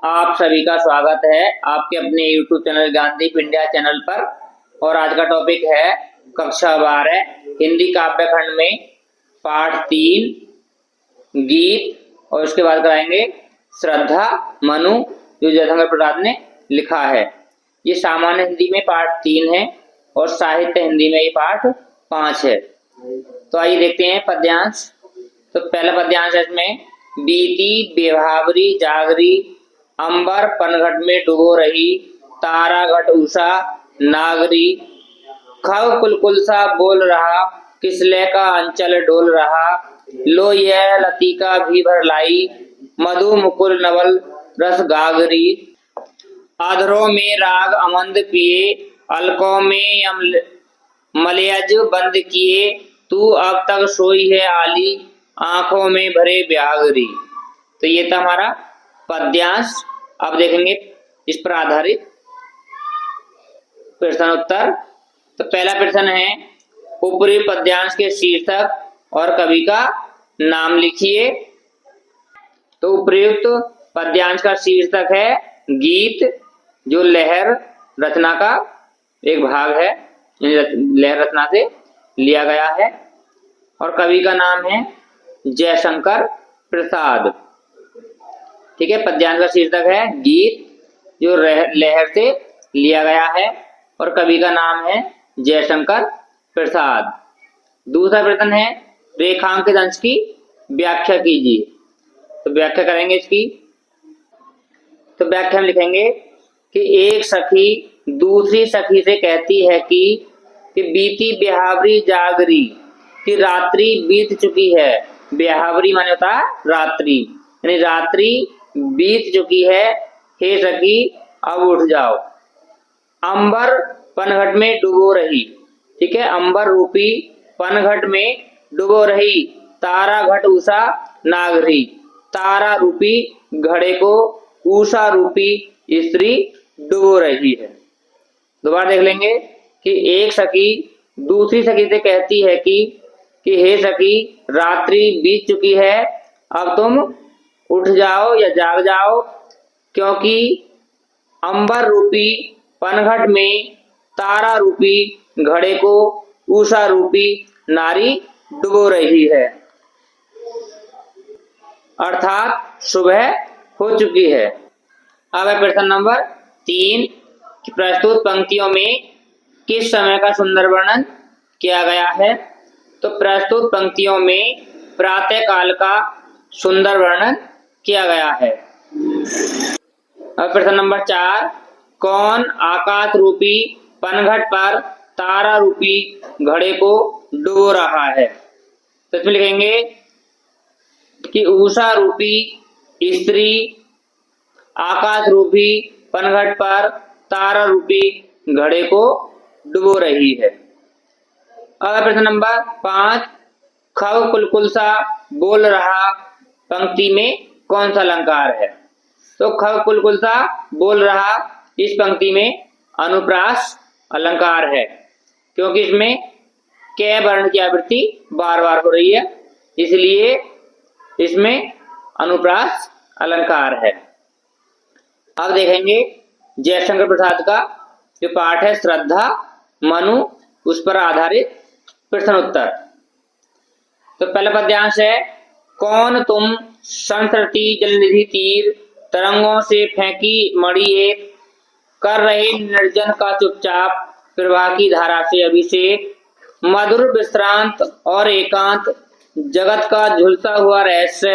आप सभी का स्वागत है आपके अपने YouTube channel Gyandeep India channel पर। और आज का टॉपिक है कक्षा 12 हिंदी काव्य खंड में पाठ 3 गीत, और उसके बाद कराएंगे श्रद्धा मनु, जो जयशंकर प्रसाद ने लिखा है। ये सामान्य हिंदी में पाठ 3 है और साहित्य हिंदी में ये पाठ 5 है। तो आइए देखते हैं पद्यांश। तो पहला पद्यांश है इसमें, बीती बेभावरी जागरी, अंबर पनघट में डुबो रही, तारा घट उषा नागरी, खग कुलकुल सा बोल रहा, किसले का अंचल डोल रहा, लो यह लतिका भी भर लाई, मधु मुकुल नवल रस गागरी, आधरों में राग अमंद पिए, अलकों में मलयज बंद किए, तू अब तक सोई है आली, आंखों में भरे ब्यागरी। तो ये था हमारा पद्यांश। अब देखेंगे इस पर आधारित प्रश्न उत्तर। तो पहला प्रश्न है, ऊपरी पद्यांश के शीर्षक और कवि का नाम लिखिए। तो उपयुक्त पद्यांश का शीर्षक है गीत, जो लहर रचना का एक भाग है, लहर रचना से लिया गया है। और कवि का नाम है जयशंकर प्रसाद। ठीक है, पद्यांश का शीर्षक है गीत, जो लहर से लिया गया है, और कवि का नाम है जयशंकर प्रसाद। दूसरा प्रश्न है, रेखांकित अंश की व्याख्या कीजिए। तो व्याख्या करेंगे इसकी। तो व्याख्या में लिखेंगे कि एक सखी दूसरी सखी से कहती है कि बीती बेहावरी जागरी, कि रात्रि बीत चुकी है। बेहावरी माने होता है रात्रि, यानी रात्रि बीत चुकी है, हे सखी अब उठ जाओ। अंबर पनघट में डुबो रही, ठीक है, अंबर रूपी पनघट में डुबो रही, तारा घट उषा नागरी, तारा रूपी घड़े को उषा रूपी स्त्री डुबो रही है। दोबारा देख लेंगे कि एक सखी दूसरी सखी से कहती है कि हे सखी रात्रि बीत चुकी है, अब तुम उठ जाओ या जाग जाओ, क्योंकि अंबर रूपी पनघट में तारा रूपी घड़े को उषा रूपी नारी डुबो रही है। अर्थात सुबह हो चुकी है। अब है प्रश्न नंबर 3, कि प्रस्तुत पंक्तियों में किस समय का सुंदर वर्णन किया गया है। तो प्रस्तुत पंक्तियों में प्रातः काल का सुंदर वर्णन किया गया है। अब प्रश्न नंबर 4, कौन आकाश रूपी पनघट पर तारा रूपी घड़े को डुबो रहा है। तो इसमें लिखेंगे कि उषा रूपी स्त्री आकाश रूपी पनघट पर तारा रूपी घड़े को डुबो रही है। अगला प्रश्न नंबर 5, खग कुलकुल सा बोल रहा पंक्ति में कौन सा अलंकार है। तो खग कुलकुल सा बोल रहा इस पंक्ति में अनुप्रास अलंकार है, क्योंकि इसमें कै वर्ण की आवृत्ति बार बार हो रही है, इसलिए इसमें अनुप्रास अलंकार है। अब देखेंगे जयशंकर प्रसाद का जो पाठ है श्रद्धा मनु, उस पर आधारित प्रश्न उत्तर। तो पहला पद्यांश है, कौन तुम संस्कृति जलनिधि तीर, तरंगों से फेंकी मणि एक, कर रहे निर्जन का चुपचाप प्रवाह की धारा से अभिषेक, मधुर विश्रांत और एकांत जगत का झुलसा हुआ रहस्य,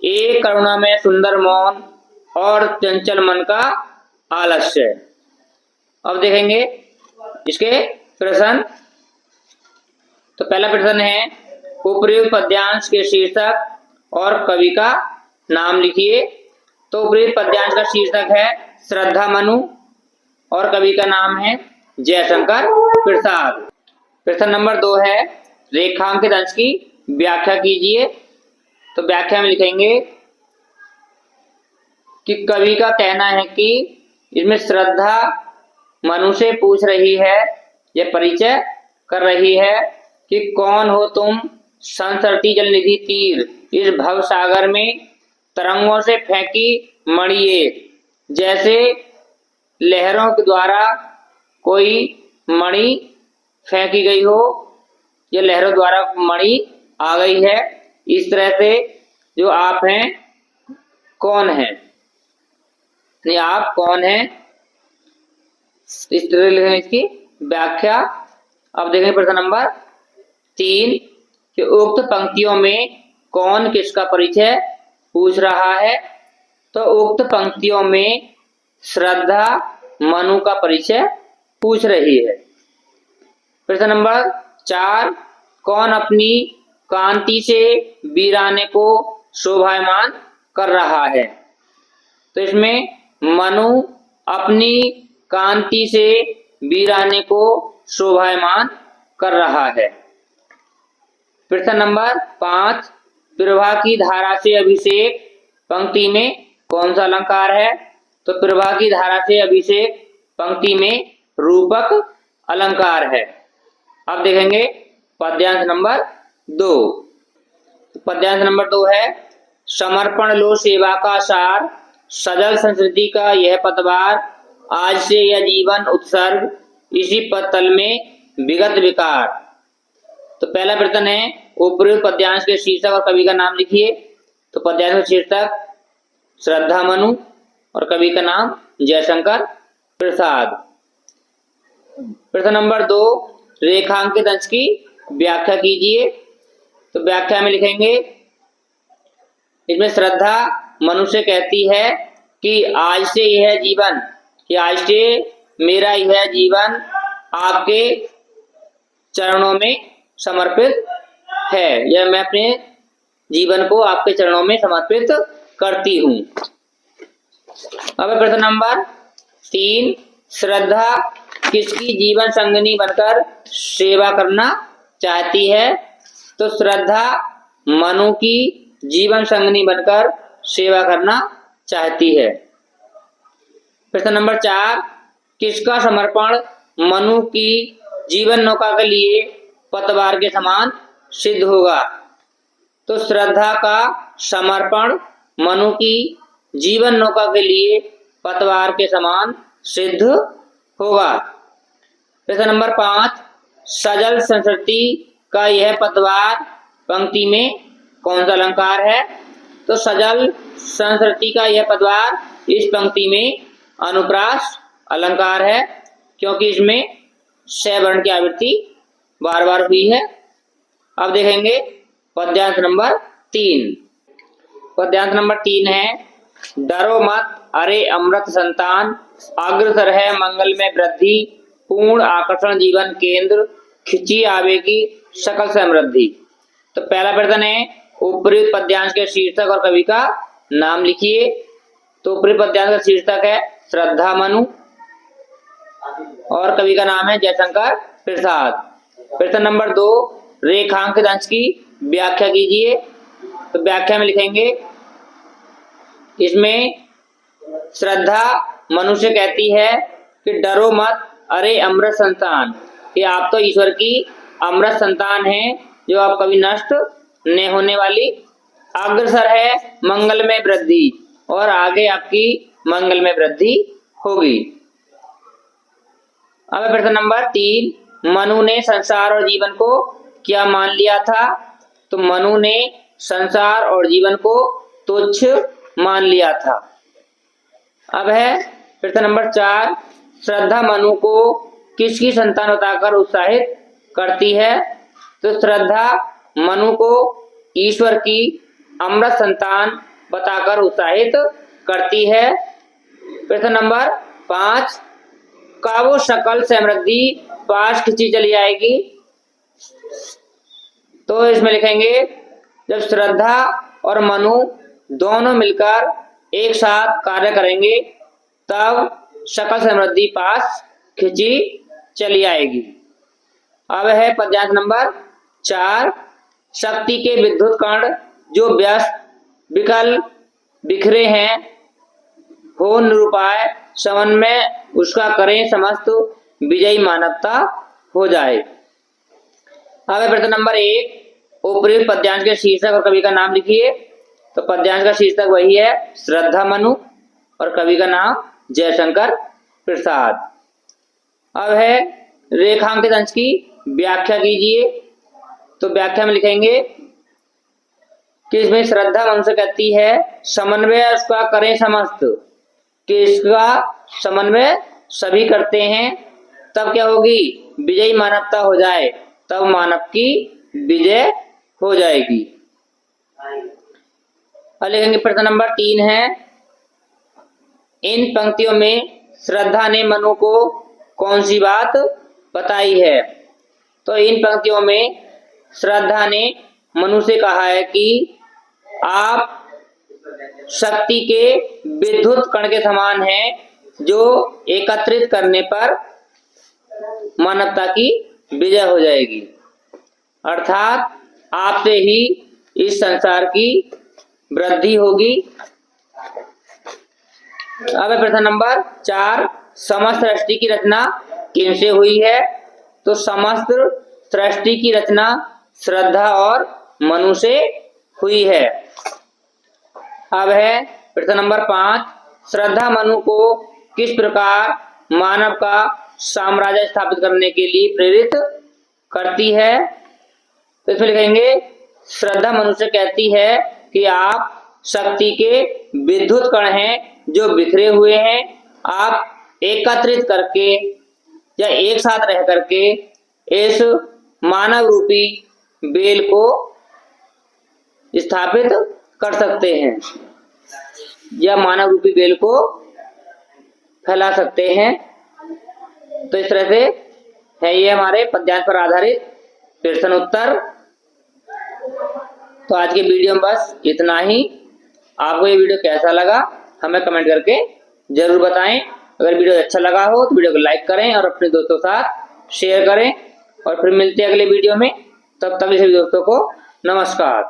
एक करुणा में सुंदर मौन और चंचल मन का आलस्य। अब देखेंगे इसके प्रश्न। तो पहला प्रश्न है, उपयुक्त पद्यांश के शीर्षक और कवि का नाम लिखिए। तो उपयुक्त पद्यांश का शीर्षक है श्रद्धा मनु और कवि का नाम है जयशंकर प्रसाद। प्रश्न नंबर 2 है, रेखांकित अंश की व्याख्या कीजिए। तो व्याख्या में लिखेंगे कि कवि का कहना है कि इसमें श्रद्धा मनु से पूछ रही है, यह परिचय कर रही है कि कौन हो तुम संसरती जलनिधि तीर, इस भव सागर में तरंगों से फेंकी मणिये, जैसे लहरों के द्वारा कोई मणि फेंकी गई हो या लहरों द्वारा मणि आ गई है, इस तरह से जो आप हैं कौन है, आप कौन हैं, इस तरह लिखेंगे इसकी व्याख्या। अब देखेंगे प्रश्न नंबर 3 कि उक्त पंक्तियों में कौन किसका परिचय पूछ रहा है। तो उक्त पंक्तियों में श्रद्धा मनु का परिचय पूछ रही है। प्रश्न नंबर 4 कौन अपनी कांति से वीराने को शोभायमान कर रहा है। तो इसमें मनु अपनी कांति से वीराने को शोभायमान कर रहा है। प्रश्न नंबर 5 प्रभा की धारा से अभिषेक पंक्ति में कौन सा अलंकार है। तो प्रभा की धारा से अभिषेक पंक्ति में रूपक अलंकार है। अब देखेंगे पद्यांश नंबर 2। पद्यांश नंबर 2 है समर्पण लो सेवा का सार, सजल संस्कृति का यह पतवार, आज से यह जीवन उत्सर्ग, इसी पतल में विगत विकार। तो पहला प्रश्न है उपयुक्त पद्यांश के शीर्षक और कवि का नाम लिखिए। तो पद्यांश का शीर्षक श्रद्धा मनु और कवि का नाम जयशंकर प्रसाद। प्रश्न नंबर 2 रेखांकित अंश की व्याख्या कीजिए। तो व्याख्या में लिखेंगे इसमें श्रद्धा मनु से कहती है कि आज से यह जीवन, कि आज से मेरा यह जीवन आपके चरणों में समर्पित है, या मैं अपने जीवन को आपके चरणों में समर्पित करती हूँ। अब प्रश्न नंबर 3 श्रद्धा किसकी जीवन संगिनी बनकर सेवा करना चाहती है। तो श्रद्धा मनु की जीवन संगिनी बनकर सेवा करना चाहती है। प्रश्न नंबर 4 किसका समर्पण मनु की जीवन नौका के लिए पतवार के समान सिद्ध होगा। तो श्रद्धा का समर्पण मनु की जीवन नौका के लिए पतवार के समान सिद्ध होगा। प्रश्न नंबर 5 सजल संस्कृति का यह पतवार पंक्ति में कौन सा अलंकार है। तो सजल संस्कृति का यह पतवार इस पंक्ति में अनुप्रास अलंकार है, क्योंकि इसमें स वर्ण की आवृत्ति बार बार हुई है। अब देखेंगे पद्यांश नंबर 3। पद्यांश नंबर 3 है डरो मत अरे अमृत संतान, अग्रसर है मंगल में वृद्धि, पूर्ण आकर्षण जीवन केंद्र, खिंची आवेगी सकल समृद्धि। तो पहला प्रश्न है उपयुक्त पद्यांश के शीर्षक और कवि का नाम लिखिए। तो उपयुक्त पद्यांश का शीर्षक है श्रद्धा मनु और कवि का नाम है जयशंकर प्रसाद। प्रश्न नंबर 2 रेखांकित अंश की व्याख्या कीजिए। तो व्याख्या में लिखेंगे इसमें श्रद्धा मनु से कहती है कि डरो मत अरे अमृत संतान, कि आप तो ईश्वर की अमृत संतान हैं जो आप कभी नष्ट नहीं होने वाली। अग्रसर है मंगल में वृद्धि, और आगे आपकी मंगल में वृद्धि होगी। अब प्रश्न नंबर 3 मनु ने संसार और जीवन को क्या मान लिया था। तो मनु ने संसार और जीवन को तुच्छ मान लिया था। अब है प्रश्न नंबर 4 श्रद्धा मनु को किसकी संतान बताकर उत्साहित करती है। तो श्रद्धा मनु को ईश्वर की अमृत संतान बताकर उत्साहित करती है। प्रश्न नंबर 5 का वो सकल समृद्धि पास खिंची चली आएगी। तो इसमें लिखेंगे जब श्रद्धा और मनु दोनों मिलकर एक साथ कार्य करेंगे तब सकल समृद्धि पास खिंची चली आएगी। अब है पद्यांश नंबर 4 शक्ति के विद्युत कण जो व्यस्त विकल बिखरे हैं, हो निरुपाय समन में उसका करें समस्त विजयी मानवता हो जाए। अब है प्रश्न नंबर 1 उपयुक्त पद्यांश के शीर्षक और कवि का नाम लिखिए। तो पद्यांश का शीर्षक वही है श्रद्धा मनु और कवि का नाम जयशंकर प्रसाद। अब है रेखांकित अंश की व्याख्या कीजिए। तो व्याख्या में लिखेंगे कि इसमें श्रद्धा मनुष्य कहती है समन्वय उसका करें समस्त, कि इसका समन्वय सभी करते हैं तब क्या होगी, विजयी मानवता हो जाए, तब मानव की विजय हो जाएगी। अब लिखेंगे प्रश्न नंबर 3 है, इन पंक्तियों में श्रद्धा ने मनु को कौन सी बात बताई है। तो इन पंक्तियों में श्रद्धा ने मनु से कहा है कि आप शक्ति के विद्युत कण के समान हैं, जो एकत्रित करने पर मानवता की विजय हो जाएगी, अर्थात आपसे ही इस संसार की वृद्धि होगी। अब प्रश्न नंबर 4, समस्त सृष्टि की रचना किनसे हुई है। तो समस्त सृष्टि की रचना श्रद्धा और मनु से हुई है। अब है प्रश्न नंबर 5, श्रद्धा मनु को किस प्रकार मानव का साम्राज्य स्थापित करने के लिए प्रेरित करती है। तो इसमें लिखेंगे श्रद्धा मनु से कहती है कि आप शक्ति के विद्युत कण हैं जो बिखरे हुए हैं, आप एकत्रित करके या एक साथ रह करके इस मानव रूपी बेल को स्थापित कर सकते हैं या मानव रूपी बेल को फैला सकते हैं। तो इस तरह से है ये हमारे पद्यांश पर आधारित प्रश्न उत्तर। तो आज के वीडियो में बस इतना ही। आपको ये वीडियो कैसा लगा हमें कमेंट करके जरूर बताएं। अगर वीडियो अच्छा लगा हो तो वीडियो को लाइक करें और अपने दोस्तों के साथ शेयर करें। और फिर मिलते हैं अगले वीडियो में। तब तक सभी दोस्तों को नमस्कार।